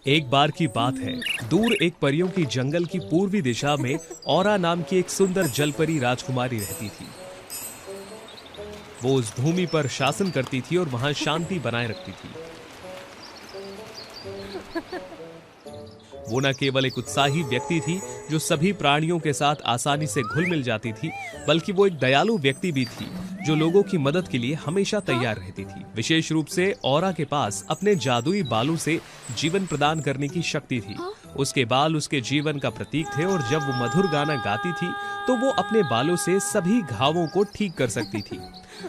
एक बार की बात है, दूर एक परियों की जंगल की पूर्वी दिशा में औरा नाम की एक सुंदर जलपरी राजकुमारी रहती थी। वो उस भूमि पर शासन करती थी और वहां शांति बनाए रखती थी। वो न केवल एक उत्साही व्यक्ति थी जो सभी प्राणियों के साथ आसानी से घुल मिल जाती थी, बल्कि वो एक दयालु व्यक्ति भी थी जो लोगों की मदद के लिए हमेशा तैयार रहती थी। विशेष रूप से औरा के पास अपने जादुई बालों से जीवन प्रदान करने की शक्ति थी। उसके बाल उसके जीवन का प्रतीक थे और जब वो मधुर गाना गाती थी तो वो अपने बालों से सभी घावों को ठीक कर सकती थी।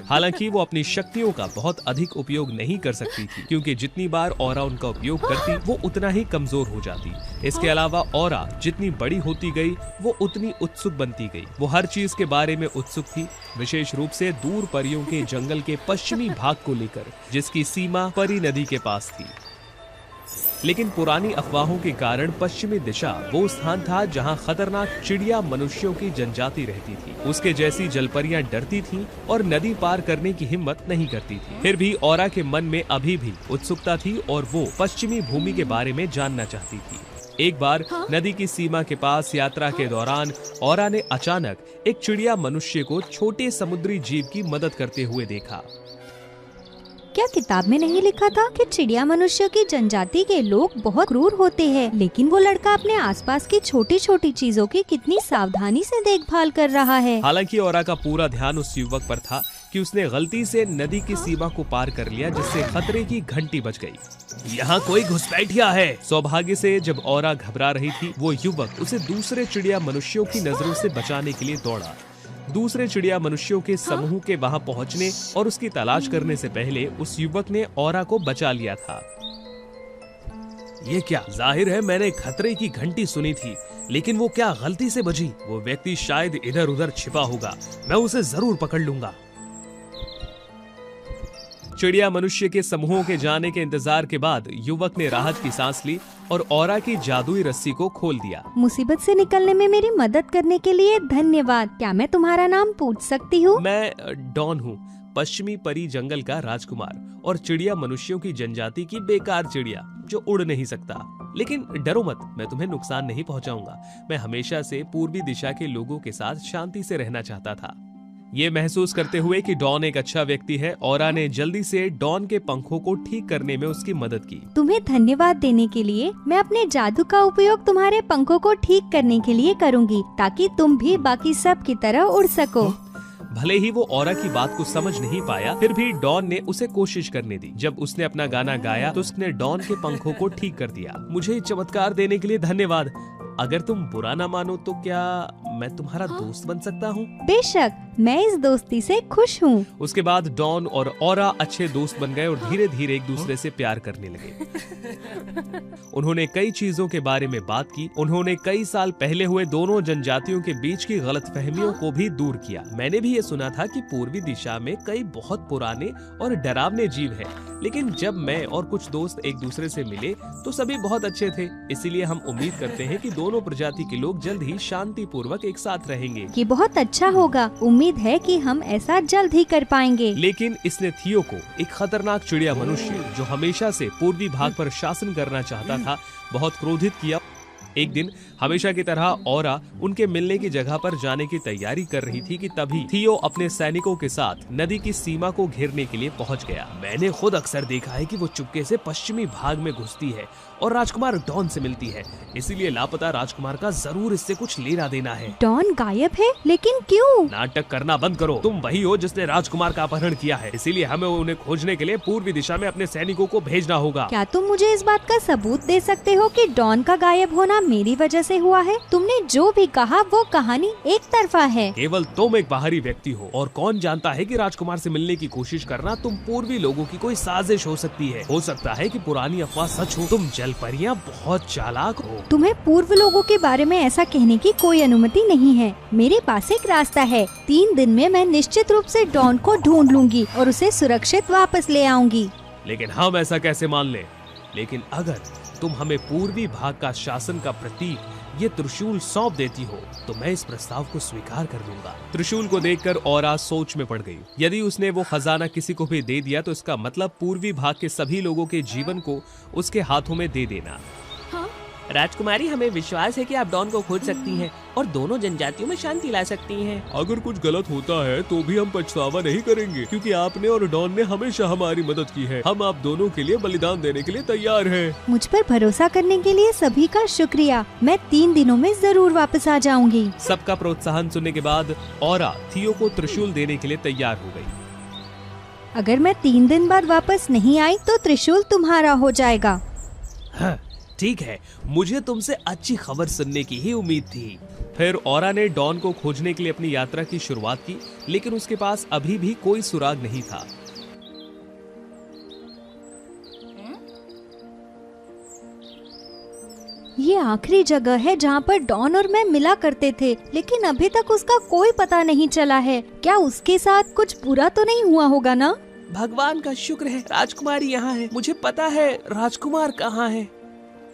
हालांकि वो अपनी शक्तियों का बहुत अधिक उपयोग नहीं कर सकती थी, क्योंकि जितनी बार औरा उनका उपयोग करती वो उतना ही कमजोर हो जाती। इसके अलावा औरा जितनी बड़ी होती गई वो उतनी उत्सुक बनती गई। वो हर चीज के बारे में उत्सुक थी, विशेष रूप से दूर परियों के जंगल के पश्चिमी भाग को लेकर, जिसकी सीमा परी नदी के पास थी। लेकिन पुरानी अफवाहों के कारण पश्चिमी दिशा वो स्थान था जहां खतरनाक चिड़िया मनुष्यों की जनजाति रहती थी। उसके जैसी जलपरियां डरती थीं और नदी पार करने की हिम्मत नहीं करती थी। फिर भी औरा के मन में अभी भी उत्सुकता थी और वो पश्चिमी भूमि के बारे में जानना चाहती थी। एक बार नदी की सीमा के पास यात्रा के दौरान औरा ने अचानक एक चिड़िया मनुष्य को छोटे समुद्री जीव की मदद करते हुए देखा। क्या किताब में नहीं लिखा था कि चिड़िया मनुष्य की जनजाति के लोग बहुत क्रूर होते हैं? लेकिन वो लड़का अपने आसपास की छोटी छोटी चीजों की कितनी सावधानी से देखभाल कर रहा है। हालांकि औरा का पूरा ध्यान उस युवक पर था कि उसने गलती से नदी की सीमा को पार कर लिया, जिससे खतरे की घंटी बज गई। यहाँ कोई घुसपैठिया है। सौभाग्य से जब औरा घबरा रही थी, वो युवक उसे दूसरे चिड़िया मनुष्यों की नजरों से बचाने के लिए दौड़ा। दूसरे चिड़िया मनुष्यों के समूह के वहां पहुंचने और उसकी तलाश करने से पहले उस युवक ने औरा को बचा लिया था। ये क्या? जाहिर है मैंने खतरे की घंटी सुनी थी, लेकिन वो क्या गलती से बजी? वो व्यक्ति शायद इधर उधर छिपा होगा, मैं उसे जरूर पकड़ लूंगा। चिड़िया मनुष्य के समूहों के जाने के इंतजार के बाद युवक ने राहत की सांस ली और औरा की जादुई रस्सी को खोल दिया। मुसीबत से निकलने में मेरी मदद करने के लिए धन्यवाद। क्या मैं तुम्हारा नाम पूछ सकती हूँ? मैं डॉन हूँ, पश्चिमी परी जंगल का राजकुमार और चिड़िया मनुष्यों की जनजाति की बेकार चिड़िया जो उड़ नहीं सकता। लेकिन डरो मत, मैं तुम्हें नुकसान नहीं पहुँचाऊंगा। मैं हमेशा से पूर्वी दिशा के लोगों के साथ शांति से रहना चाहता था। ये महसूस करते हुए कि डॉन एक अच्छा व्यक्ति है, औरा ने जल्दी से डॉन के पंखों को ठीक करने में उसकी मदद की। तुम्हें धन्यवाद देने के लिए मैं अपने जादू का उपयोग तुम्हारे पंखों को ठीक करने के लिए करूंगी, ताकि तुम भी बाकी सब की तरह उड़ सको। भले ही वो औरा की बात को समझ नहीं पाया, फिर भी डॉन ने उसे कोशिश करने दी। जब उसने अपना गाना गाया तो उसने डॉन के पंखों को ठीक कर दिया। मुझे चमत्कार देने के लिए धन्यवाद। अगर तुम बुरा ना मानो तो क्या मैं तुम्हारा दोस्त बन सकता हूँ? बेशक, मैं इस दोस्ती से खुश हूँ। उसके बाद डॉन और औरा अच्छे दोस्त बन गए और धीरे धीरे एक दूसरे से प्यार करने लगे। उन्होंने कई चीजों के बारे में बात की। उन्होंने कई साल पहले हुए दोनों जनजातियों के बीच की गलतफहमियों को भी दूर किया। मैंने भी ये सुना था कि पूर्वी दिशा में कई बहुत पुराने और डरावने जीव हैं, लेकिन जब मैं और कुछ दोस्त एक दूसरे से मिले तो सभी बहुत अच्छे थे। इसीलिए हम उम्मीद करते हैं कि दोनों प्रजाति के लोग जल्द ही शांति पूर्वक एक साथ रहेंगे। ये बहुत अच्छा होगा। उम्मीद है कि हम ऐसा जल्द ही कर पाएंगे। लेकिन इसने थियो को, एक खतरनाक चिड़िया मनुष्य जो हमेशा से पूर्वी भाग पर शासन करना चाहता था, बहुत क्रोधित किया। एक दिन हमेशा की तरह औरा उनके मिलने की जगह पर जाने की तैयारी कर रही थी कि तभी थियो अपने सैनिकों के साथ नदी की सीमा को घेरने के लिए पहुंच गया। मैंने खुद अक्सर देखा है कि वो चुपके से पश्चिमी भाग में घुसती है और राजकुमार डॉन से मिलती है, इसीलिए लापता राजकुमार का जरूर इससे कुछ लेना देना है। डॉन गायब है, लेकिन क्यों? नाटक करना बंद करो। तुम वही हो जिसने राजकुमार का अपहरण किया है, इसीलिए हमें उन्हें खोजने के लिए पूर्वी दिशा में अपने सैनिकों को भेजना होगा। क्या तुम मुझे इस बात का सबूत दे सकते हो कि डॉन का गायब होना मेरी वजह से हुआ है? तुमने जो भी कहा वो कहानी एक तरफा है। केवल तुम एक बाहरी व्यक्ति हो और कौन जानता है कि राजकुमार से मिलने की कोशिश करना तुम पूर्वी लोगों की कोई साजिश हो सकती है। हो सकता है कि पुरानी अफवाह सच हो। तुम जलपरियां बहुत चालाक हो। तुम्हें पूर्व लोगों के बारे में ऐसा कहने की कोई अनुमति नहीं है। मेरे पास एक रास्ता है। 3 दिन में मैं निश्चित रूप से डॉन को ढूंढ लूंगी और उसे सुरक्षित वापस ले आऊंगी। लेकिन हम ऐसा कैसे मान लें? लेकिन अगर तुम हमें पूर्वी भाग का शासन का प्रतीक ये त्रिशूल सौंप देती हो तो मैं इस प्रस्ताव को स्वीकार कर लूंगा। त्रिशूल को देखकर औरा सोच में पड़ गई। यदि उसने वो खजाना किसी को भी दे दिया तो इसका मतलब पूर्वी भाग के सभी लोगों के जीवन को उसके हाथों में दे देना। राजकुमारी, हमें विश्वास है कि आप डॉन को खोज सकती हैं और दोनों जनजातियों में शांति ला सकती हैं। अगर कुछ गलत होता है तो भी हम पछतावा नहीं करेंगे, क्योंकि आपने और डॉन ने हमेशा हमारी मदद की है। हम आप दोनों के लिए बलिदान देने के लिए तैयार हैं। मुझ पर भरोसा करने के लिए सभी का शुक्रिया। मैं 3 दिनों में जरूर वापस आ जाऊंगी। सबका प्रोत्साहन सुनने के बाद औरा थियो को त्रिशूल देने के लिए तैयार हो गई। अगर मैं 3 दिन बाद वापस नहीं आई तो त्रिशूल तुम्हारा हो जाएगा। हाँ, ठीक है, मुझे तुमसे अच्छी खबर सुनने की ही उम्मीद थी। फिर औरा ने डॉन को खोजने के लिए अपनी यात्रा की शुरुआत की, लेकिन उसके पास अभी भी कोई सुराग नहीं था। ये आखिरी जगह है जहाँ पर डॉन और मैं मिला करते थे, लेकिन अभी तक उसका कोई पता नहीं चला है। क्या उसके साथ कुछ बुरा तो नहीं हुआ होगा ना? भगवान का शुक्र है राजकुमारी यहाँ है। मुझे पता है राजकुमार कहाँ है।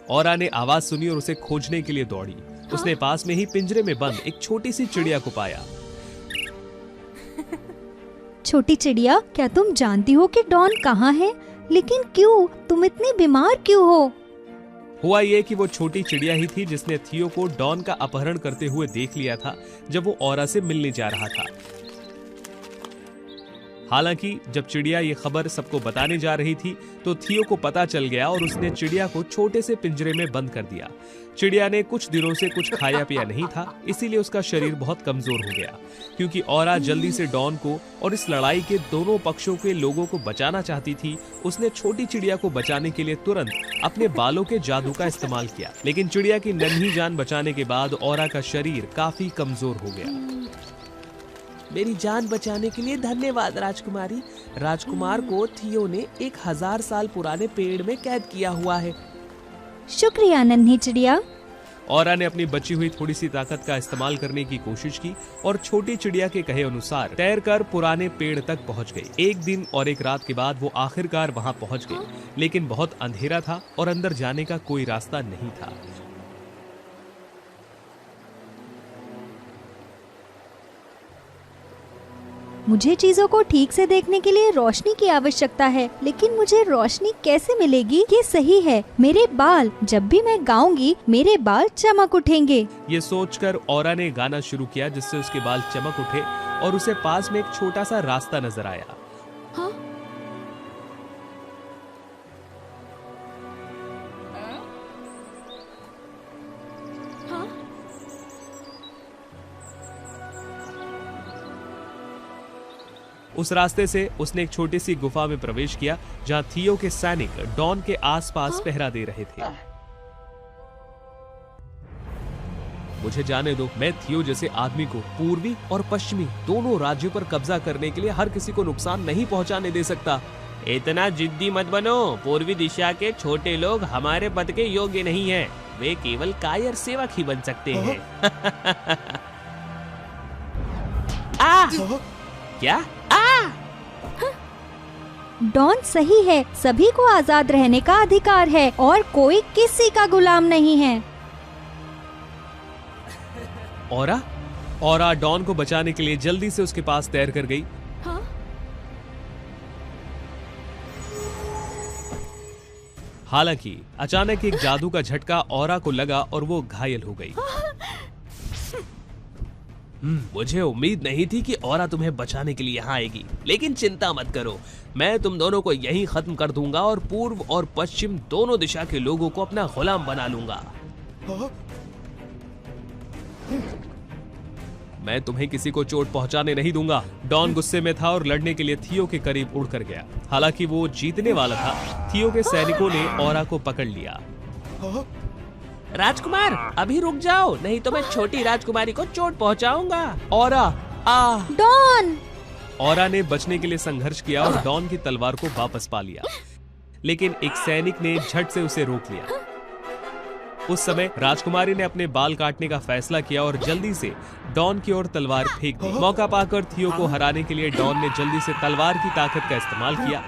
औरा ने आवाज सुनी और उसे खोजने के लिए दौड़ी। उसने पास में ही पिंजरे में बंद एक छोटी सी चिड़िया को पाया। छोटी चिड़िया, क्या तुम जानती हो कि डॉन कहाँ है? लेकिन क्यों? तुम इतनी बीमार क्यों हो? हुआ ये कि वो छोटी चिड़िया ही थी जिसने थियो को डॉन का अपहरण करते हुए देख लिया था जब वो औरा से मिलने जा रहा था। हालांकि जब चिड़िया ये खबर सबको बताने जा रही थी तो थियो को पता चल गया और उसने चिड़िया को छोटे से पिंजरे में बंद कर दिया। चिड़िया ने कुछ दिनों से कुछ खाया पिया नहीं था, इसीलिए उसका शरीर बहुत कमजोर हो गया। क्योंकि औरा जल्दी से डॉन को और इस लड़ाई के दोनों पक्षों के लोगों को बचाना चाहती थी, उसने छोटी चिड़िया को बचाने के लिए तुरंत अपने बालों के जादू का इस्तेमाल किया। लेकिन चिड़िया की नन्ही जान बचाने के बाद औरा का शरीर काफी कमजोर हो गया। मेरी जान बचाने के लिए धन्यवाद राजकुमारी। राजकुमार को थियो ने 1000 साल पुराने पेड़ में कैद किया हुआ है। शुक्रिया नन्ही चिड़िया। औरा ने अपनी बची हुई थोड़ी सी ताकत का इस्तेमाल करने की कोशिश की और छोटी चिड़िया के कहे अनुसार तैरकर पुराने पेड़ तक पहुंच गई। 1 दिन और 1 रात के बाद वो आखिरकार वहां पहुंच गई, लेकिन बहुत अंधेरा था और अंदर जाने का कोई रास्ता नहीं था। मुझे चीजों को ठीक से देखने के लिए रोशनी की आवश्यकता है, लेकिन मुझे रोशनी कैसे मिलेगी? ये सही है, मेरे बाल। जब भी मैं गाऊंगी मेरे बाल चमक उठेंगे। ये सोचकर औरा ने गाना शुरू किया, जिससे उसके बाल चमक उठे और उसे पास में एक छोटा सा रास्ता नजर आया। हाँ? उस रास्ते से उसने एक छोटी सी गुफा में प्रवेश किया, जहां थियो के सैनिक डॉन के आसपास पहरा दे रहे थे। मुझे जाने दो, मैं थियो जैसे आदमी को पूर्वी और पश्चिमी दोनों राज्यों पर कब्जा करने के लिए हर किसी को नुकसान नहीं पहुंचाने दे सकता। इतना जिद्दी मत बनो। पूर्वी दिशा के छोटे लोग हमारे पद के योग्य नहीं हैं। वे केवल कायर सेवक ही बन सकते हैं। क्या? डॉन सही है, सभी को आजाद रहने का अधिकार है और कोई किसी का गुलाम नहीं है। औरा डॉन को बचाने के लिए जल्दी से उसके पास तैर कर गई। हाँ? हालांकि अचानक एक जादू का झटका औरा को लगा और वो घायल हो गई। मुझे उम्मीद नहीं थी कि औरा तुम्हें बचाने के लिए यहाँ आएगी, लेकिन चिंता मत करो, मैं तुम दोनों को यहीं खत्म कर दूंगा और पूर्व और पश्चिम दोनों दिशा के लोगों को अपना गुलाम बना लूंगा। मैं तुम्हें किसी को चोट पहुंचाने नहीं दूंगा। डॉन गुस्से में था और लड़ने के लिए थियो के करीब उड़कर गया। हालांकि वो जीतने वाला था, थियो के सैनिकों ने औरा को पकड़ लिया। राजकुमार, अभी रुक जाओ, नहीं तो मैं छोटी राजकुमारी को चोट पहुंचाऊंगा। डॉन! औरा ने बचने के लिए संघर्ष किया और डॉन की तलवार को वापस पा लिया, लेकिन एक सैनिक ने झट से उसे रोक लिया। उस समय राजकुमारी ने अपने बाल काटने का फैसला किया और जल्दी से डॉन की ओर तलवार फेंक दी। मौका पाकर थियो को हराने के लिए डॉन ने जल्दी से तलवार की ताकत का इस्तेमाल किया।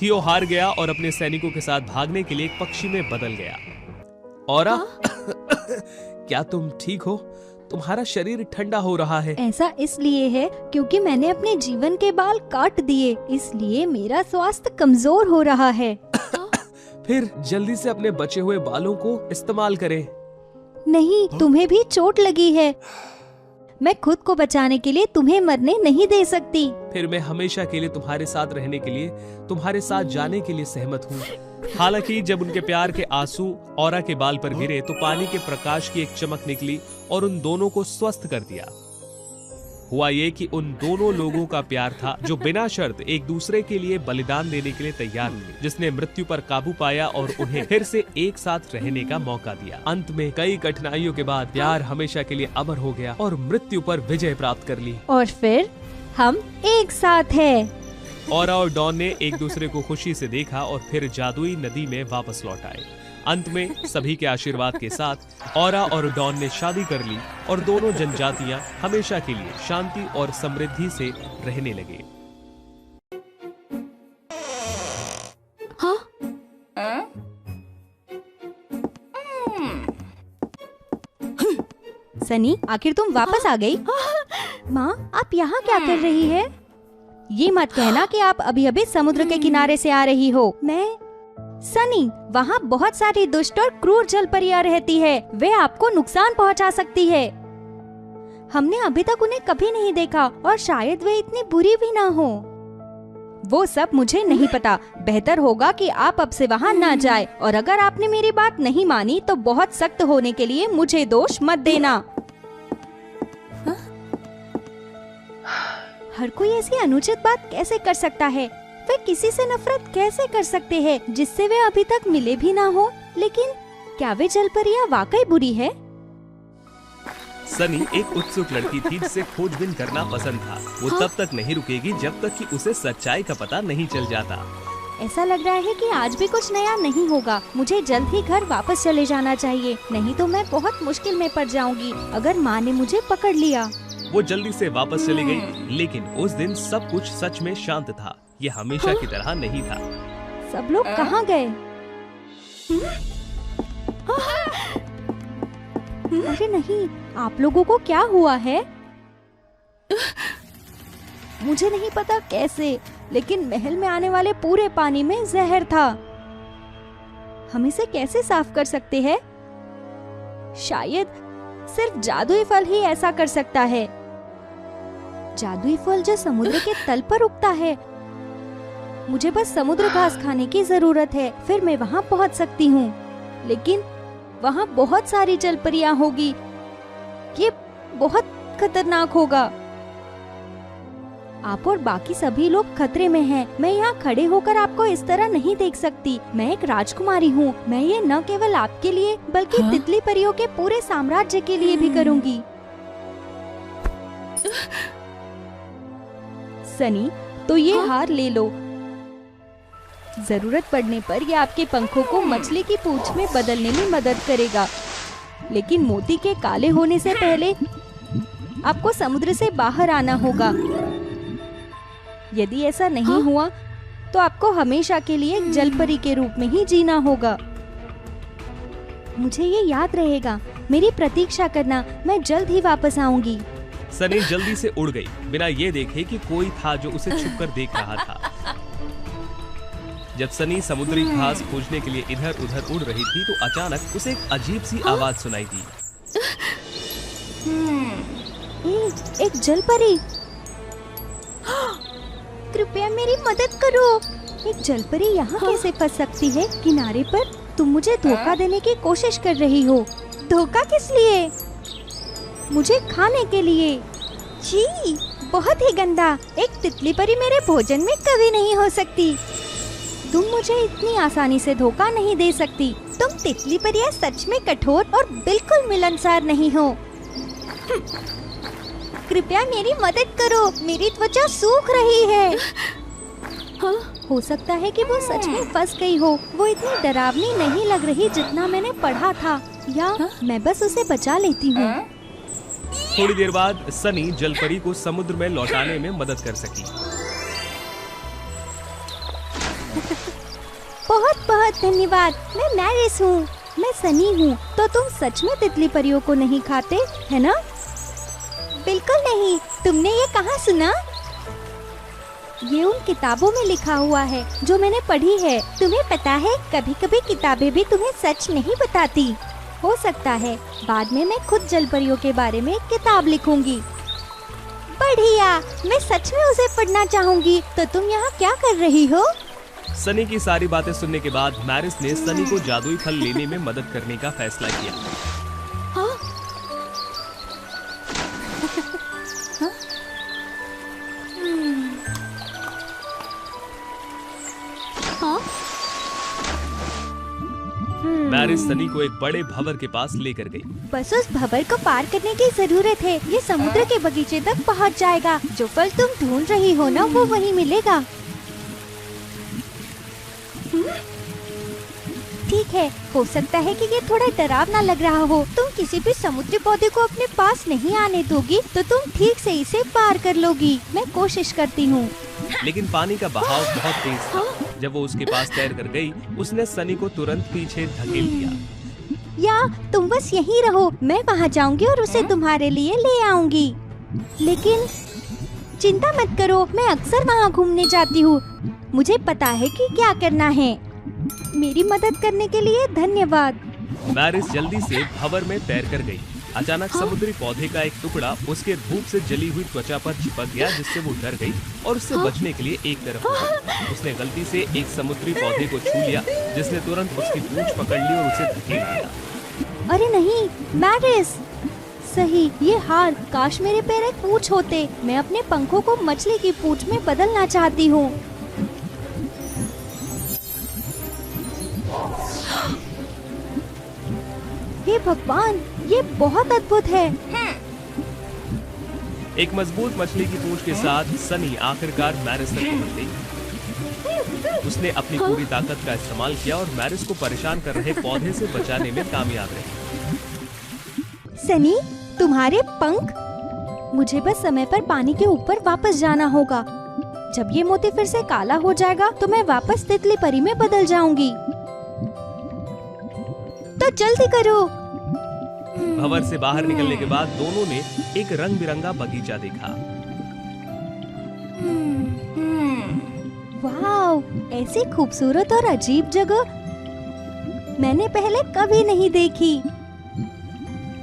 थियो हार गया और अपने सैनिकों के साथ भागने के लिए एक पक्षी में बदल गया। औरा, क्या तुम ठीक हो? तुम्हारा शरीर ठंडा हो रहा है। ऐसा इसलिए है क्योंकि मैंने अपने जीवन के बाल काट दिए, इसलिए मेरा स्वास्थ्य कमजोर हो रहा है। फिर जल्दी से अपने बचे हुए बालों को इस्तेमाल करें। नहीं, तुम्हें भी चोट लगी है। मैं खुद को बचाने के लिए तुम्हें मरने नहीं दे सकती। फिर मैं हमेशा के लिए तुम्हारे साथ रहने के लिए, तुम्हारे साथ जाने के लिए सहमत हूँ। हालांकि जब उनके प्यार के आंसू औरा के बाल पर गिरे तो पानी के प्रकाश की एक चमक निकली और उन दोनों को स्वस्थ कर दिया। हुआ ये कि उन दोनों लोगों का प्यार था जो बिना शर्त एक दूसरे के लिए बलिदान देने के लिए तैयार थे, जिसने मृत्यु पर काबू पाया और उन्हें फिर से एक साथ रहने का मौका दिया। अंत में कई कठिनाइयों के बाद प्यार हमेशा के लिए अमर हो गया और मृत्यु पर विजय प्राप्त कर ली। और फिर हम एक साथ हैं। औरा और डॉन ने एक दूसरे को खुशी से देखा और फिर जादुई नदी में वापस लौट आए। अंत में सभी के आशीर्वाद के साथ औरा और डॉन ने शादी कर ली और दोनों जनजातियां हमेशा के लिए शांति और समृद्धि से रहने लगे। सनी, आखिर तुम वापस आ गई? माँ, आप यहाँ क्या कर रही है? ये मत कहना कि आप अभी अभी समुद्र के किनारे से आ रही हो। सनी, वहाँ बहुत सारी दुष्ट और क्रूर जलपरियां रहती है। वे आपको नुकसान पहुँचा सकती है। हमने अभी तक उन्हें कभी नहीं देखा और शायद वे इतनी बुरी भी ना हो। वो सब मुझे नहीं पता। बेहतर होगा कि आप अब से वहाँ ना जाए, और अगर आपने मेरी बात नहीं मानी तो बहुत सख्त होने के लिए मुझे दोष मत देना। हर कोई ऐसी अनुचित बात कैसे कर सकता है? वे किसी से नफरत कैसे कर सकते हैं जिससे वे अभी तक मिले भी ना हो? लेकिन क्या वे जलपरियां वाकई बुरी है? सनी एक उत्सुक लड़की थी जिसे खोजबीन करना पसंद था। वो तब तक नहीं रुकेगी जब तक कि उसे सच्चाई का पता नहीं चल जाता। ऐसा लग रहा है कि आज भी कुछ नया नहीं होगा। मुझे जल्द ही घर वापस चले जाना चाहिए, नहीं तो मैं बहुत मुश्किल में पड़ जाऊंगी अगर माँ ने मुझे पकड़ लिया। वो जल्दी से वापस चली गई, लेकिन उस दिन सब कुछ सच में शांत था। ये हमेशा की तरह नहीं था। सब लोग कहाँ गए? अरे नहीं, आप लोगों को क्या हुआ है? मुझे नहीं पता कैसे, लेकिन महल में आने वाले पूरे पानी में जहर था। हम इसे कैसे साफ कर सकते हैं? शायद सिर्फ जादुई फल ही ऐसा कर सकता है। जादुई फल जो समुद्र के तल पर उगता है। मुझे बस समुद्र घास खाने की जरूरत है, फिर मैं वहाँ पहुँच सकती हूँ। लेकिन वहाँ बहुत सारी जलपरियां होगी। ये बहुत खतरनाक होगा। आप और बाकी सभी लोग खतरे में हैं। मैं यहाँ खड़े होकर आपको इस तरह नहीं देख सकती। मैं एक राजकुमारी हूँ। मैं ये न केवल आपके लिए बल्कि तितली परियों के पूरे साम्राज्य के लिए भी करूँगी। सनी, तो ये हार ले लो। जरूरत पड़ने पर यह आपके पंखों को मछली की पूंछ में बदलने में मदद करेगा, लेकिन मोती के काले होने से पहले आपको समुद्र से बाहर आना होगा। यदि ऐसा नहीं हुआ तो आपको हमेशा के लिए एक जलपरी के रूप में ही जीना होगा। मुझे ये याद रहेगा। मेरी प्रतीक्षा करना, मैं जल्द ही वापस आऊंगी। सनी जल्दी से उड़ गई, बिना ये देखे कि कोई था जो उसे छुपकर देख रहा था। जब सनी समुद्री घास खोजने के लिए इधर उधर उड़ रही थी तो अचानक उसे एक अजीब सी आवाज सुनाई दी। एक जलपरी! कृपया मेरी मदद करो। एक जलपरी यहाँ कैसे फंस सकती है किनारे पर? तुम मुझे धोखा देने की कोशिश कर रही हो। धोखा किस लिए? मुझे खाने के लिए। छी, बहुत ही गंदा। एक तितली परी मेरे भोजन में कभी नहीं हो सकती। तुम मुझे इतनी आसानी से धोखा नहीं दे सकती। तुम तितली परियां सच में कठोर और बिल्कुल मिलनसार नहीं हो। कृपया मेरी मदद करो, मेरी त्वचा सूख रही है। हो सकता है कि वो सच में फंस गई हो। वो इतनी डरावनी नहीं लग रही जितना मैंने पढ़ा था, या मैं बस उसे बचा लेती हूँ। थोड़ी देर बाद सनी जलपरी को समुद्र में लौटाने में मदद कर सकी। बहुत बहुत धन्यवाद। मैं मैरिस हूँ। मैं सनी हूँ, तो तुम सच में तितली परियों को नहीं खाते, है ना? बिल्कुल नहीं। तुमने ये कहाँ सुना? ये उन किताबों में लिखा हुआ है जो मैंने पढ़ी है। तुम्हें पता है, कभी कभी किताबें भी तुम्हें सच नहीं बताती। हो सकता है बाद में मैं खुद जल परियों के बारे में किताब लिखूंगी। बढ़िया, मैं सच में उसे पढ़ना चाहूंगी। तो तुम यहाँ क्या कर रही हो? सनी की सारी बातें सुनने के बाद मैरिस ने सनी को जादुई फल लेने में मदद करने का फैसला किया। हाँ? हाँ? हाँ? मैरिस सनी को एक बड़े भंवर के पास लेकर गई। बस उस भंवर को पार करने की जरूरत है। ये समुद्र के बगीचे तक पहुंच जाएगा। जो फल तुम ढूंढ रही हो ना, वो वहीं मिलेगा। ठीक है, हो सकता है कि ये थोड़ा डरावना लग रहा हो। तुम किसी भी समुद्री पौधे को अपने पास नहीं आने दोगी तो तुम ठीक से इसे पार कर लोगी। मैं कोशिश करती हूँ। लेकिन पानी का बहाव बहुत तेज था। जब वो उसके पास तैर कर गई, उसने सनी को तुरंत पीछे धकेल दिया। या तुम बस यहीं रहो, मैं वहाँ जाऊंगी और उसे तुम्हारे लिए ले आऊंगी। लेकिन चिंता मत करो, मैं अक्सर वहाँ घूमने जाती हूँ। मुझे पता है कि क्या करना है। मेरी मदद करने के लिए धन्यवाद। मैरिस जल्दी से भंवर में तैर कर गई। अचानक समुद्री पौधे का एक टुकड़ा उसके धूप से जली हुई त्वचा पर चिपक गया, जिससे वो डर गई और उससे बचने के लिए एक तरफ हो गई। उसने गलती से एक समुद्री पौधे को छू लिया, जिसने तुरंत उसकी पूंछ पकड़ ली और उसे धकेल दिया। अरे नहीं, मैरिस! सही, ये हार। काश मेरे पैर एक पूंछ होते। मैं अपने पंखों को मछली की पूंछ में बदलना चाहती हूँ। हे भगवान, ये बहुत अद्भुत है। एक मजबूत मछली की पूंछ के साथ सनी आखिरकार मैरिस तक पहुंच गई। उसने अपनी पूरी ताकत का इस्तेमाल किया और मैरिस को परेशान कर रहे पौधे से बचाने में कामयाब रही। सनी, तुम्हारे पंख! मुझे बस समय पर पानी के ऊपर वापस जाना होगा। जब ये मोती फिर से काला हो जाएगा तो मैं वापस तितली परी में बदल जाऊंगी। तो जल्दी करो। भंवर से बाहर निकलने के बाद दोनों ने एक रंग बिरंगा बगीचा देखा। वाव, ऐसी खूबसूरत और अजीब जगह मैंने पहले कभी नहीं देखी।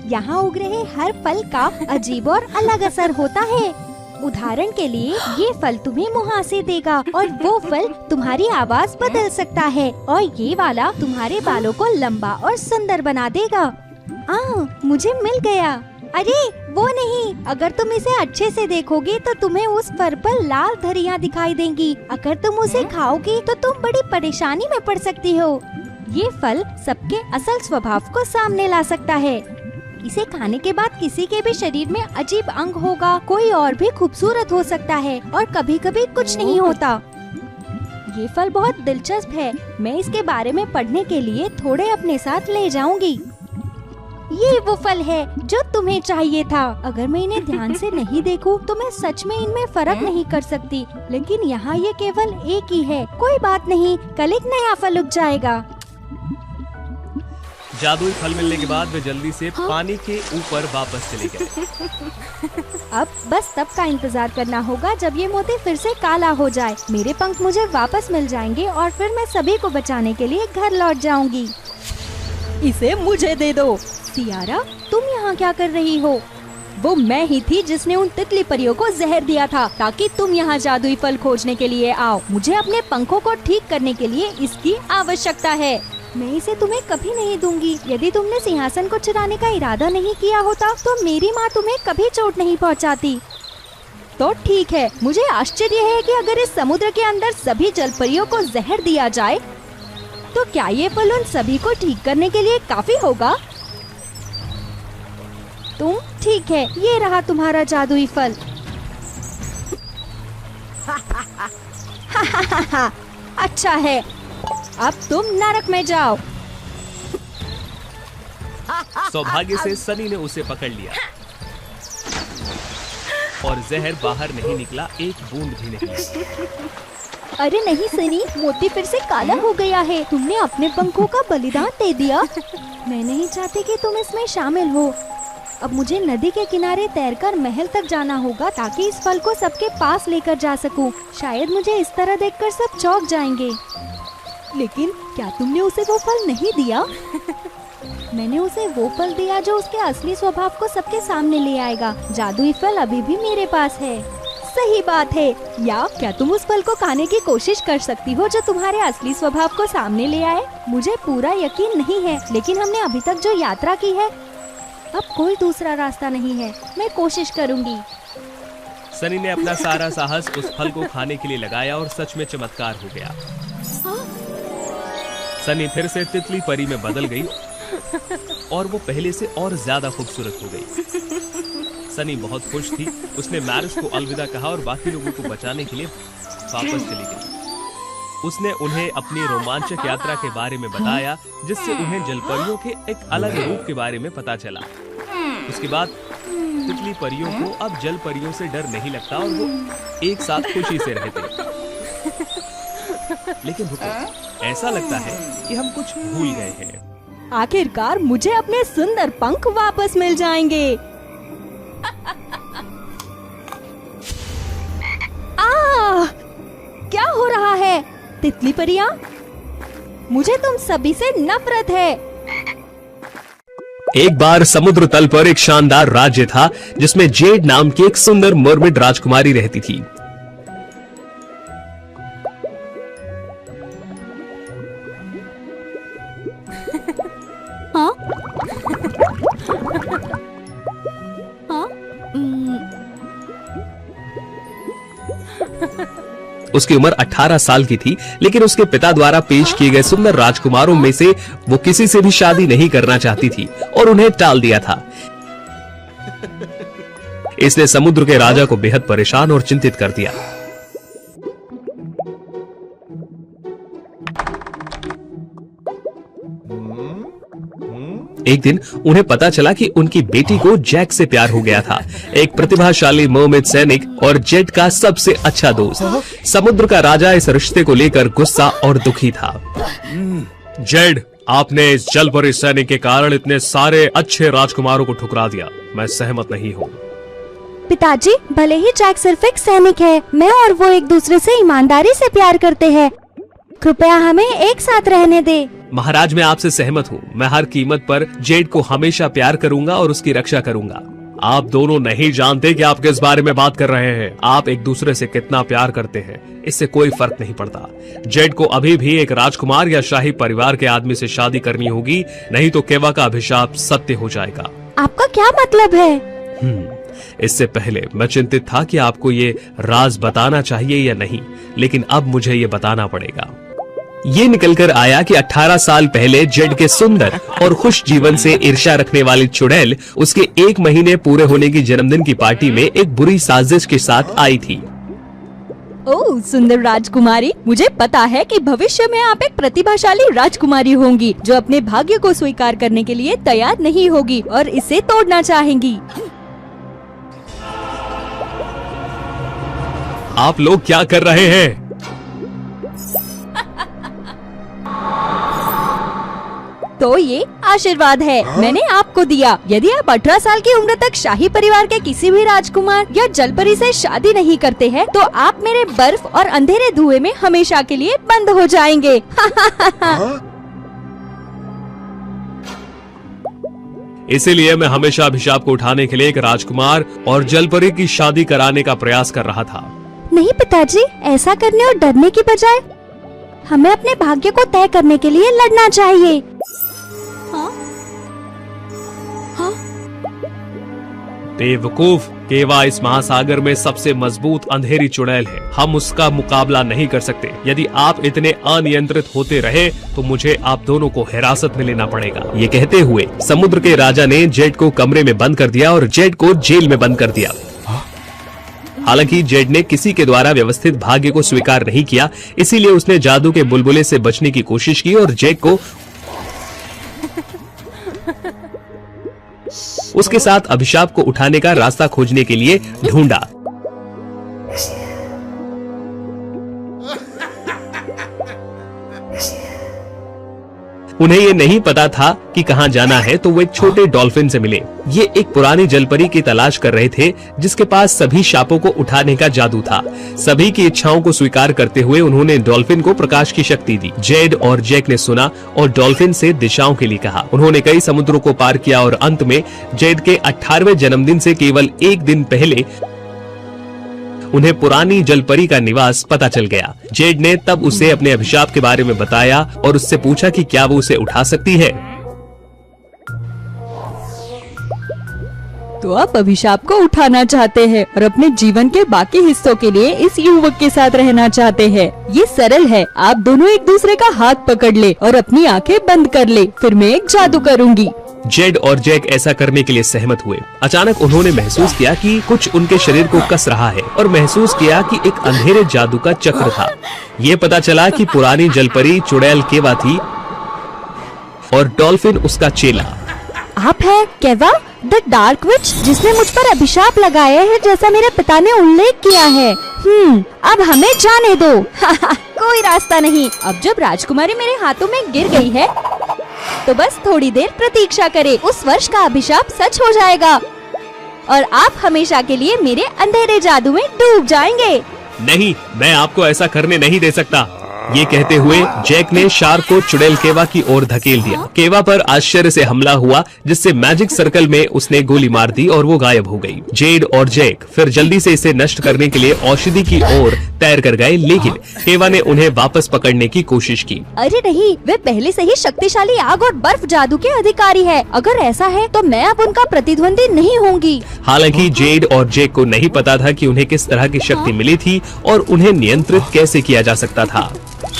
यहाँ उग रहे हर फल का अजीब और अलग असर होता है। उदाहरण के लिए, ये फल तुम्हें मुहासे देगा और वो फल तुम्हारी आवाज बदल सकता है, और ये वाला तुम्हारे बालों को लंबा और सुंदर बना देगा। मुझे मिल गया। अरे वो नहीं, अगर तुम इसे अच्छे से देखोगे तो तुम्हें उस फल पर लाल धरियां दिखाई देंगी। अगर तुम उसे खाओगी तो तुम बड़ी परेशानी में पड़ सकती हो। ये फल सबके असल स्वभाव को सामने ला सकता है। इसे खाने के बाद किसी के भी शरीर में अजीब अंग होगा, कोई और भी खूबसूरत हो सकता है, और कभी कभी कुछ नहीं होता। ये फल बहुत दिलचस्प है। मैं इसके बारे में पढ़ने के लिए थोड़े अपने साथ ले जाऊंगी। ये वो फल है जो तुम्हें चाहिए था। अगर मैं इन्हें ध्यान से नहीं देखूं तो मैं सच में इनमें फर्क नहीं कर सकती, लेकिन यहाँ ये केवल एक ही है। कोई बात नहीं, कल एक नया फल उग जाएगा। जादुई फल मिलने के बाद वे जल्दी से पानी के ऊपर वापस चले गए। अब बस तब का इंतजार करना होगा जब ये मोती फिर से काला हो जाए। मेरे पंख मुझे वापस मिल जाएंगे और फिर मैं सभी को बचाने के लिए घर लौट जाऊंगी। इसे मुझे दे दो। सियारा, तुम यहाँ क्या कर रही हो? वो मैं ही थी जिसने उन तितली परियों को जहर दिया था ताकि तुम यहाँ जादुई फल खोजने के लिए आओ। मुझे अपने पंखों को ठीक करने के लिए इसकी आवश्यकता है। मैं इसे तुम्हें कभी नहीं दूंगी। यदि तुमने सिंहासन को चुराने का इरादा नहीं किया होता तो मेरी माँ तुम्हें कभी चोट नहीं पहुँचाती। तो ठीक है, मुझे आश्चर्य है कि अगर इस समुद्र के अंदर सभी जलपरियों को जहर दिया जाए तो क्या ये फल उन सभी को ठीक करने के लिए काफी होगा? तुम ठीक है, ये रहा तुम्हारा जादुई फल। अच्छा है, अब तुम नरक में जाओ। सौभाग्य से सनी ने उसे पकड़ लिया और जहर बाहर नहीं निकला, एक बूंद भी नहीं। अरे नहीं सनी, मोती फिर से काला हो गया है। तुमने अपने पंखों का बलिदान दे दिया। मैं नहीं चाहती कि तुम इसमें शामिल हो। अब मुझे नदी के किनारे तैरकर महल तक जाना होगा ताकि इस फल को सबके पास लेकर जा सकूं। शायद मुझे इस तरह देखकर सब चौंक जाएंगे। लेकिन क्या तुमने उसे वो फल नहीं दिया? मैंने उसे वो फल दिया जो उसके असली स्वभाव को सबके सामने ले आएगा। जादुई फल अभी भी मेरे पास है। सही बात है। या क्या तुम उस फल को खाने की कोशिश कर सकती हो जो तुम्हारे असली स्वभाव को सामने ले आए? मुझे पूरा यकीन नहीं है, लेकिन हमने अभी तक जो यात्रा की है, अब कोई दूसरा रास्ता नहीं है। मैं कोशिश करूंगी। सनी ने अपना सारा साहस उस फल को खाने के लिए लगाया और सच में चमत्कार हो गया। सनी फिर से तितली परी में बदल गई और वो पहले से और ज्यादा खूबसूरत हो गई। सनी बहुत खुश थी। उसने मैरिस को अलविदा कहा और बाकी लोगों को बचाने के लिए वापस चली गई। उसने उन्हें अपनी रोमांचक यात्रा के बारे में बताया, जिससे उन्हें जलपरियों के एक अलग रूप के बारे में पता चला। उसके बाद तितली परियों को अब जल परियों से डर नहीं लगता और वो एक साथ खुशी से रहते। लेकिन रुको, ऐसा लगता है कि हम कुछ भूल गए हैं। आखिरकार मुझे अपने सुंदर पंख वापस मिल जाएंगे। क्या हो रहा है? तितली परियां, मुझे तुम सभी से नफरत है। एक बार समुद्र तल पर एक शानदार राज्य था जिसमें जेड नाम की एक सुंदर मर्मेड राजकुमारी रहती थी। हाँ? उसकी उम्र 18 साल की थी, लेकिन उसके पिता द्वारा पेश किए गए सुंदर राजकुमारों में से वो किसी से भी शादी नहीं करना चाहती थी और उन्हें टाल दिया था। इसने समुद्र के राजा को बेहद परेशान और चिंतित कर दिया। एक दिन उन्हें पता चला कि उनकी बेटी को जैक से प्यार हो गया था, एक प्रतिभाशाली मर्मेड सैनिक और जेड का सबसे अच्छा दोस्त। समुद्र का राजा इस रिश्ते को लेकर गुस्सा और दुखी था। जेड, आपने इस जलपरी सैनिक के कारण इतने सारे अच्छे राजकुमारों को ठुकरा दिया। मैं सहमत नहीं हूँ। पिताजी, भले ही जैक सिर्फ एक सैनिक है, मैं और वो एक दूसरे से ईमानदारी से प्यार करते हैं। कृपया हमें एक साथ रहने दे। महाराज, मैं आपसे सहमत हूँ। मैं हर कीमत पर जेड को हमेशा प्यार करूंगा और उसकी रक्षा करूंगा। आप दोनों नहीं जानते कि आप किस बारे में बात कर रहे हैं। आप एक दूसरे से कितना प्यार करते हैं, इससे कोई फर्क नहीं पड़ता। जेड को अभी भी एक राजकुमार या शाही परिवार के आदमी से शादी करनी होगी, नहीं तो केवा का अभिशाप सत्य हो जाएगा। आपका क्या मतलब है? इससे पहले मैं चिंतित था कि आपको ये राज बताना चाहिए या नहीं, लेकिन अब मुझे ये बताना पड़ेगा। ये निकलकर आया कि 18 साल पहले जेड के सुंदर और खुश जीवन से ईर्ष्या रखने वाली चुड़ैल उसके 1 महीने पूरे होने की जन्मदिन की पार्टी में एक बुरी साजिश के साथ आई थी। ओह सुंदर राजकुमारी, मुझे पता है कि भविष्य में आप एक प्रतिभाशाली राजकुमारी होंगी जो अपने भाग्य को स्वीकार करने के लिए तैयार नहीं होगी और इसे तोड़ना चाहेंगी। आप लोग क्या कर रहे हैं? तो ये आशीर्वाद है, मैंने आपको दिया। यदि आप 18 साल की उम्र तक शाही परिवार के किसी भी राजकुमार या जलपरी से शादी नहीं करते हैं, तो आप मेरे बर्फ और अंधेरे धुएं में हमेशा के लिए बंद हो जाएंगे। इसीलिए मैं हमेशा अभिशाप को उठाने के लिए एक राजकुमार और जलपरी की शादी कराने का प्रयास कर रहा था। नहीं पिताजी, ऐसा करने और डरने की बजाय हमें अपने भाग्य को तय करने के लिए लड़ना चाहिए। बेवकूफ, केवा इस महासागर में सबसे मजबूत अंधेरी चुड़ैल है। हम उसका मुकाबला नहीं कर सकते। यदि आप इतने अनियंत्रित होते रहे तो मुझे आप दोनों को हिरासत में लेना पड़ेगा। ये कहते हुए समुद्र के राजा ने जेड को कमरे में बंद कर दिया और जेड को जेल में बंद कर दिया। हालांकि जेड ने किसी के द्वारा व्यवस्थित भाग्य को स्वीकार नहीं किया, इसीलिए उसने जादू के बुलबुले से बचने की कोशिश की और जेड को उसके साथ अभिशाप को उठाने का रास्ता खोजने के लिए ढूंढा। उन्हें ये नहीं पता था कि कहाँ जाना है, तो वो एक छोटे डॉल्फिन से मिले। ये एक पुरानी जलपरी की तलाश कर रहे थे जिसके पास सभी शापों को उठाने का जादू था। सभी की इच्छाओं को स्वीकार करते हुए उन्होंने डॉल्फिन को प्रकाश की शक्ति दी। जेड और जैक ने सुना और डॉल्फिन से दिशाओं के लिए कहा। उन्होंने कई समुद्रों को पार किया और अंत में जेड के 18वें जन्मदिन से केवल एक दिन पहले उन्हें पुरानी जलपरी का निवास पता चल गया। जेड ने तब उसे अपने अभिशाप के बारे में बताया और उससे पूछा कि क्या वो उसे उठा सकती है। तो आप अभिशाप को उठाना चाहते हैं और अपने जीवन के बाकी हिस्सों के लिए इस युवक के साथ रहना चाहते हैं। ये सरल है, आप दोनों एक दूसरे का हाथ पकड़ ले और अपनी आंखें बंद कर ले, फिर मैं एक जादू करूंगी। जेड और जैक ऐसा करने के लिए सहमत हुए। अचानक उन्होंने महसूस किया कि कुछ उनके शरीर को कस रहा है और महसूस किया कि एक अंधेरे जादू का चक्र था। ये पता चला कि पुरानी जलपरी चुड़ैल केवा थी और डॉल्फिन उसका चेला। आप है केवा, द डार्क विच, जिसने मुझ पर अभिशाप लगाया है, जैसा मेरे पिता ने उल्लेख किया है। अब हमें जाने दो। कोई रास्ता नहीं। अब जब राजकुमारी मेरे हाथों में गिर गई है, तो बस थोड़ी देर प्रतीक्षा करें। उस वर्ष का अभिशाप सच हो जाएगा और आप हमेशा के लिए मेरे अंधेरे जादू में डूब जाएंगे। नहीं, मैं आपको ऐसा करने नहीं दे सकता। ये कहते हुए जैक ने शार्क को चुड़ैल केवा की ओर धकेल दिया। केवा पर आश्चर्य से हमला हुआ, जिससे मैजिक सर्कल में उसने गोली मार दी और वो गायब हो गई। जेड और जैक फिर जल्दी से इसे नष्ट करने के लिए औषधि की ओर तैर कर गए, लेकिन केवा ने उन्हें वापस पकड़ने की कोशिश की। अरे नहीं, वे पहले से ही शक्तिशाली आग और बर्फ जादू के अधिकारी है। अगर ऐसा है तो मैं अब उनका प्रतिद्वंदी नहीं होंगी। हालांकि जेड और जैक को नहीं पता था कि उन्हें किस तरह की शक्ति मिली थी और उन्हें नियंत्रित कैसे किया जा सकता था।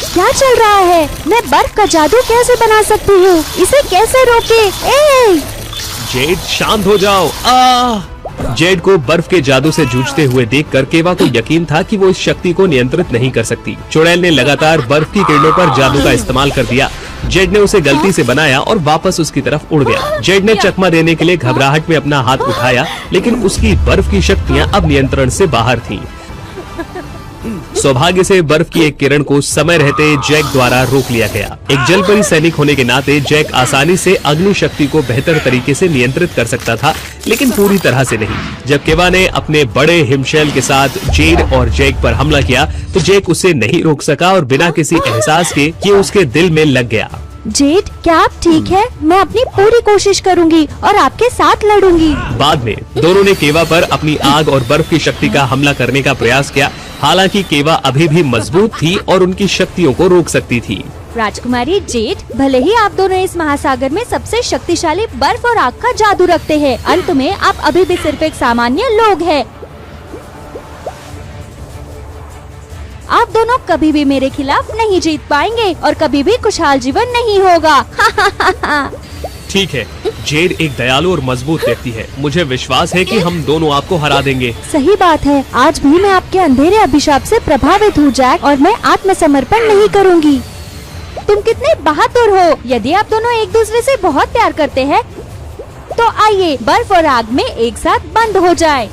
क्या चल रहा है? मैं बर्फ का जादू कैसे बना सकती हूँ? इसे कैसे रोके? जेड शांत हो जाओ। जेड को बर्फ के जादू से जूझते हुए देखकर केवा को यकीन था कि वो इस शक्ति को नियंत्रित नहीं कर सकती। चुड़ैल ने लगातार बर्फ की किरणों पर जादू का इस्तेमाल कर दिया। जेड ने उसे गलती से बनाया और वापस उसकी तरफ उड़ गया। जेड ने चकमा देने के लिए घबराहट में अपना हाथ उठाया, लेकिन उसकी बर्फ की शक्तियाँ अब नियंत्रण से बाहर थीं। सौभाग्य से बर्फ की एक किरण को समय रहते जैक द्वारा रोक लिया गया। एक जलपरी सैनिक होने के नाते जैक आसानी से अग्नि शक्ति को बेहतर तरीके से नियंत्रित कर सकता था, लेकिन पूरी तरह से नहीं। जब केवा ने अपने बड़े हिमशैल के साथ जेड और जैक पर हमला किया, तो जैक उसे नहीं रोक सका और बिना किसी एहसास के ये उसके दिल में लग गया। जेड, क्या आप ठीक है? मैं अपनी पूरी कोशिश करूंगी और आपके साथ लड़ूंगी। बाद में दोनों ने केवा पर अपनी आग और बर्फ की शक्ति का हमला करने का प्रयास किया। हालांकि केवा अभी भी मजबूत थी और उनकी शक्तियों को रोक सकती थी। राजकुमारी जेड, भले ही आप दोनों इस महासागर में सबसे शक्तिशाली बर्फ और आग का जादू रखते हैं, अंत में आप अभी भी सिर्फ एक सामान्य लोग हैं। आप दोनों कभी भी मेरे खिलाफ नहीं जीत पाएंगे और कभी भी खुशहाल जीवन नहीं होगा। ठीक है, जेड एक दयालु और मजबूत व्यक्ति है। मुझे विश्वास है कि हम दोनों आपको हरा देंगे। सही बात है। आज भी मैं आपके अंधेरे अभिशाप से प्रभावित हूँ जैक, और मैं आत्मसमर्पण नहीं करूँगी। तुम कितने बहादुर हो। यदि आप दोनों एक दूसरे से बहुत प्यार करते हैं, तो आइए बर्फ और आग में एक साथ बंद हो जाए।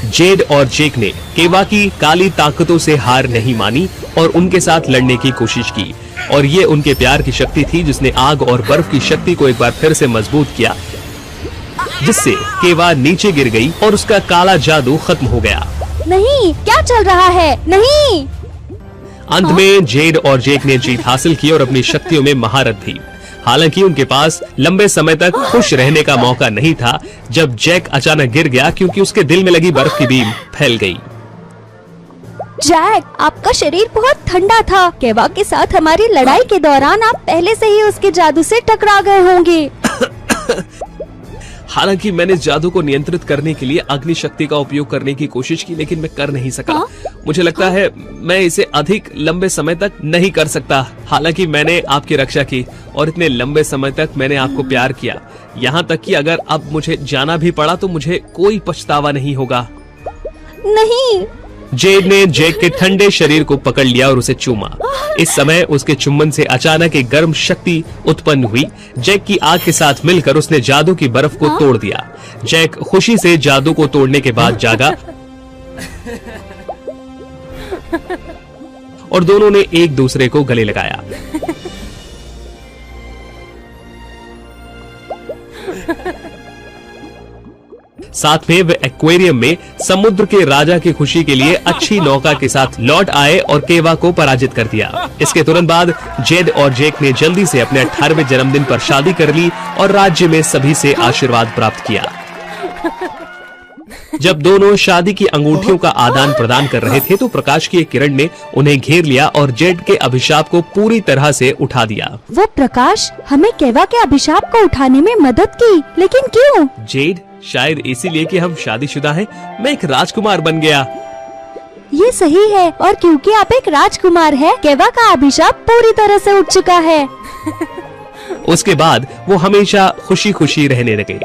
जेड और जैक ने केवा की काली ताकतों से हार नहीं मानी और उनके साथ लड़ने की कोशिश की, और ये उनके प्यार की शक्ति थी जिसने आग और बर्फ की शक्ति को एक बार फिर से मजबूत किया, जिससे केवा नीचे गिर गई और उसका काला जादू खत्म हो गया। नहीं, क्या चल रहा है? नहीं। अंत में जेड और जैक ने जीत हासिल की और अपनी शक्तियों में महारत थी। हालांकि उनके पास लंबे समय तक खुश रहने का मौका नहीं था जब जैक अचानक गिर गया, क्योंकि उसके दिल में लगी बर्फ की बीम फैल गई। जैक, आपका शरीर बहुत ठंडा था। केवा के साथ हमारी लड़ाई के दौरान आप पहले से ही उसके जादू से टकरा गए होंगे। हालांकि मैंने इस जादू को नियंत्रित करने के लिए अग्नि शक्ति का उपयोग करने की कोशिश की, लेकिन मैं कर नहीं सका। मुझे लगता है मैं इसे अधिक लंबे समय तक नहीं कर सकता। हालांकि मैंने आपकी रक्षा की और इतने लंबे समय तक मैंने आपको प्यार किया, यहाँ तक कि अगर अब मुझे जाना भी पड़ा तो मुझे कोई पछतावा नहीं होगा। नहीं। जेड ने जैक के ठंडे शरीर को पकड़ लिया और उसे चूमा। इस समय उसके चुंबन से अचानक एक गर्म शक्ति उत्पन्न हुई। जैक की आग के साथ मिलकर उसने जादू की बर्फ को तोड़ दिया। जैक खुशी से जादू को तोड़ने के बाद जागा और दोनों ने एक दूसरे को गले लगाया। साथ में वे एक्वेरियम में समुद्र के राजा की खुशी के लिए अच्छी नौका के साथ लौट आए और केवा को पराजित कर दिया। इसके तुरंत बाद जेड और जेक ने जल्दी से अपने 18वें जन्मदिन पर शादी कर ली और राज्य में सभी से आशीर्वाद प्राप्त किया। जब दोनों शादी की अंगूठियों का आदान प्रदान कर रहे थे तो प्रकाश की एक किरण ने उन्हें घेर लिया और जेड के अभिशाप को पूरी तरह से उठा दिया। वो प्रकाश हमें केवा के अभिशाप को उठाने में मदद की, लेकिन क्यों? जेड, शायद इसीलिए कि हम शादीशुदा हैं, मैं एक राजकुमार बन गया। ये सही है, और क्योंकि आप एक राजकुमार हैं, केवा का अभिशाप पूरी तरह से उठ चुका है। उसके बाद वो हमेशा खुशी खुशी रहने लगे।